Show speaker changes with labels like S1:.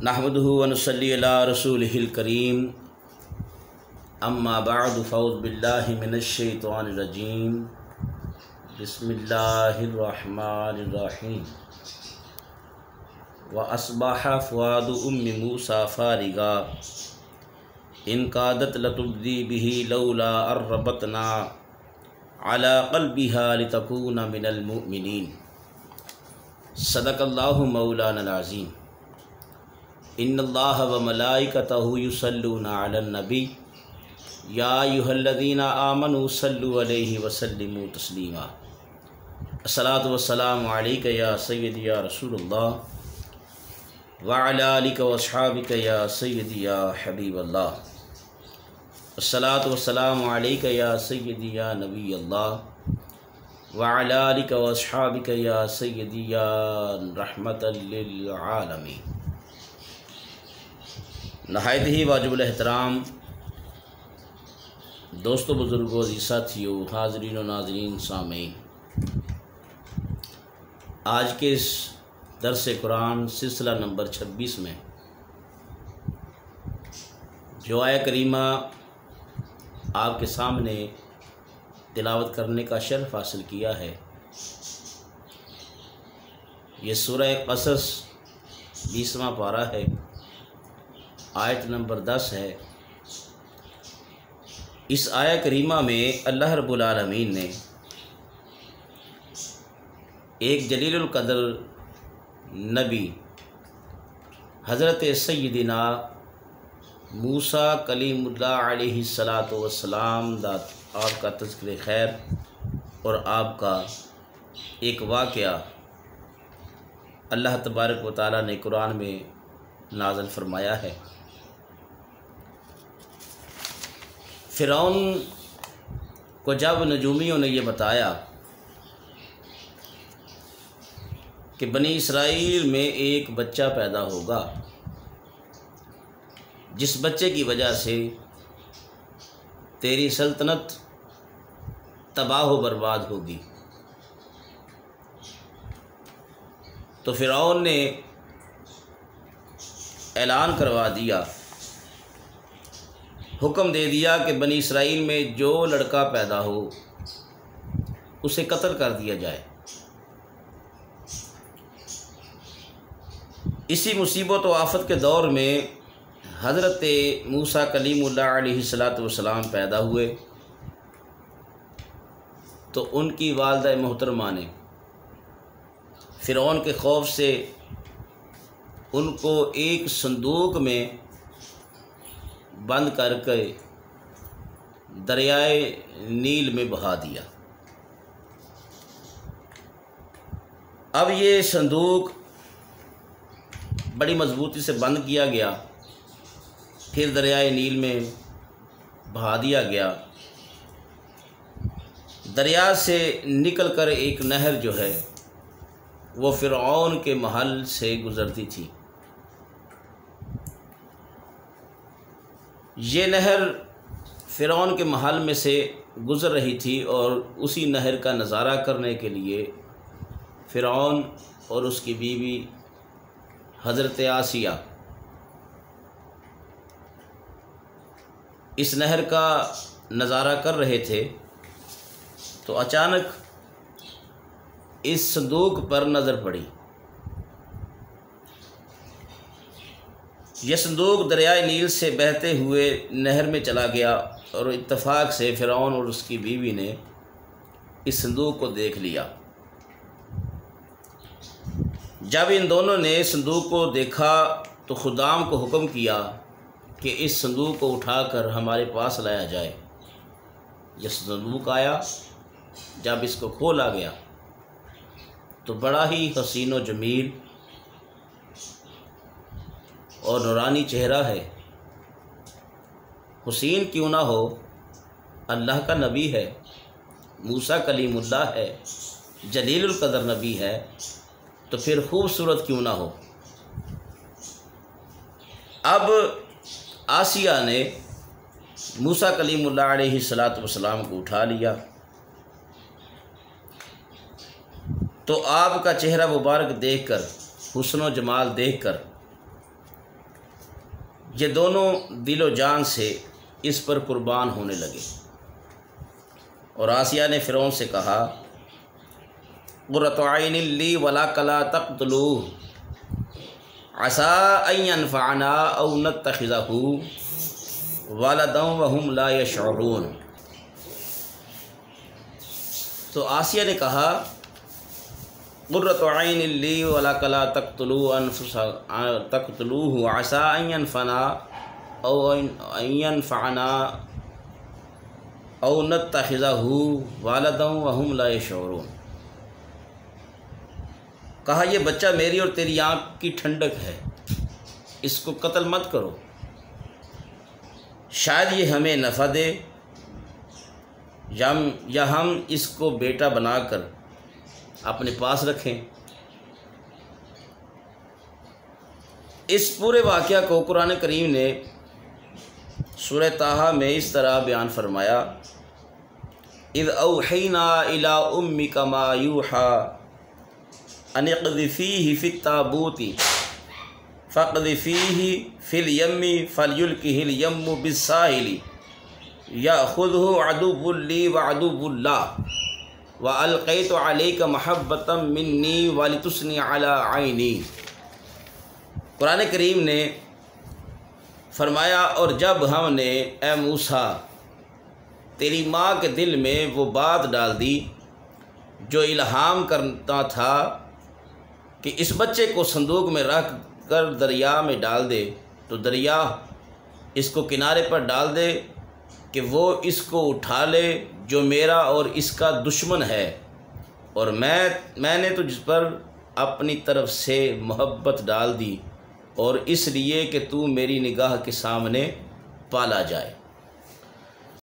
S1: نحمدہ ونصلی علی رسولہ الکریم اما بعد فاعوذ باللہ من الشیطان الرجیم بسم اللہ الرحمن الرحیم وَأَصْبَحَ فُؤَادُ أُمِّ مُوسَىٰ فَارِغًا إِنْ كَادَتْ لَتُبْدِي بِهِ لَوْلَا أَن رَّبَطْنَا عَلَىٰ قَلْبِهَا لِتَكُونَ مِنَ الْمُؤْمِنِينَ صدق اللہ مولانا العظیم۔ ان اللہ وملائکتہ یصلون علی النبی یا ایھا الذین آمنوا صلوا علیہ وسلموا تسلیما۔ الصلاۃ والسلام علیک یا سیدی یا رسول اللہ وعلی آلک واصحابک یا سیدی یا حبیب اللہ۔ الصلاۃ والسلام علیک یا سیدی یا نبی اللہ وعلی آلک واصحابک یا سیدی یا رحمۃ للعالمین۔ نہایت ہی واجب الاحترام دوستو، بزرگوں، عزیز ساتھیوں، حاضرین و ناظرین، سامعین، آج کے اس درس قرآن سلسلہ نمبر 26 میں جو آیہ کریمہ آپ کے سامنے تلاوت کرنے کا شرف حاصل کیا ہے، یہ سورہ قصص 20واں پارہ ہے، آیت نمبر 10 ہے۔ اس آیہ کریمہ میں اللہ رب العالمین نے ایک جلیل القدر نبی حضرت سیدنا موسیٰ کلیم اللہ علیہ السلام آپ کا تذکر خیر اور آپ کا ایک واقعہ اللہ تبارک و تعالیٰ نے قرآن میں نازل فرمایا ہے۔ فرعون کو جب نجومیوں نے یہ بتایا کہ بنی اسرائیل میں ایک بچہ پیدا ہوگا جس بچے کی وجہ سے تیری سلطنت تباہ و برباد ہوگی، تو فرعون نے اعلان کروا دیا، حکم دے دیا کہ بنی اسرائیل میں جو لڑکا پیدا ہو اسے قتل کر دیا جائے۔ اسی مصیبت و آفت کے دور میں حضرت موسیٰ کلیم اللہ علیہ السلام پیدا ہوئے، تو ان کی والدہ محترمہ نے فرعون کے خوف سے ان کو ایک صندوق میں بند کر کے دریائے نیل میں بہا دیا۔ اب یہ صندوق بڑی مضبوطی سے بند کیا گیا، پھر دریائے نیل میں بہا دیا گیا۔ دریا سے نکل کر ایک نہر جو ہے وہ فرعون کے محل سے گزرتی تھی۔ یہ نہر فرعون کے محل میں سے گزر رہی تھی، اور اسی نہر کا نظارہ کرنے کے لیے فرعون اور اس کی بیوی حضرت آسیہ اس نہر کا نظارہ کر رہے تھے، تو اچانک اس صندوق پر نظر پڑی۔ یہ صندوق دریائے نیل سے بہتے ہوئے نہر میں چلا گیا، اور اتفاق سے فرعون اور اس کی بیوی نے اس صندوق کو دیکھ لیا۔ جب ان دونوں نے صندوق کو دیکھا تو خدام کو حکم کیا کہ اس صندوق کو اٹھا کر ہمارے پاس لایا جائے۔ یہ صندوق آیا، جب اس کو کھولا گیا تو بڑا ہی حسین و جمیل اور نورانی چہرہ ہے۔ حسین کیوں نہ ہو، اللہ کا نبی ہے، موسیٰ کلیم اللہ ہے، جلیل القدر نبی ہے، تو پھر خوبصورت کیوں نہ ہو۔ اب آسیہ نے موسیٰ کلیم اللہ علیہ السلام کو اٹھا لیا، تو آپ کا چہرہ مبارک دیکھ کر، حسن و جمال دیکھ کر یہ دونوں دل و جان سے اس پر قربان ہونے لگے۔ اور آسیہ نے فرعون سے کہا قرۃ عین لی ولک لا تقتلوہ عسیٰ ان ینفعنا او نتخذہ ولدا وہم لا یشعرون۔ تو آسیہ نے کہا قرۃ عین لی ولک لا تقتلوہ عسیٰ ان ینفعنا او نتخذہ ولدا وہم لا یشعرون۔ کہا یہ بچہ میری اور تیری آنکھ کی ٹھنڈک ہے، اس کو قتل مت کرو، شاید یہ ہمیں نفع دے یا ہم اس کو بیٹا بنا کر اپنے پاس رکھیں۔ اس پورے واقعہ کو قرآن کریم نے سورہ طٰہٰ میں اس طرح بیان فرمایا اذ اوحینا الی امک ما یوحیٰ ان اقذفیہ فی التابوت فاقذفیہ فی الیم فلیلقہ الیم بالساحل یأخذہ عدو لی وعدو اللہ وألقیت علیک محبۃ منی ولتصنع علی عینی۔ قرآن کریم نے فرمایا اور جب ہم نے اے موسیٰ تیری ماں کے دل میں وہ بات ڈال دی جو الہام کرتا تھا کہ اس بچے کو صندوق میں رکھ کر دریا میں ڈال دے، تو دریا اس کو کنارے پر ڈال دے کہ وہ اس کو اٹھا لے جو میرا اور اس کا دشمن ہے، اور میں نے تجھ پر اپنی طرف سے محبت ڈال دی اور اس لیے کہ تو میری نگاہ کے سامنے پالا جائے۔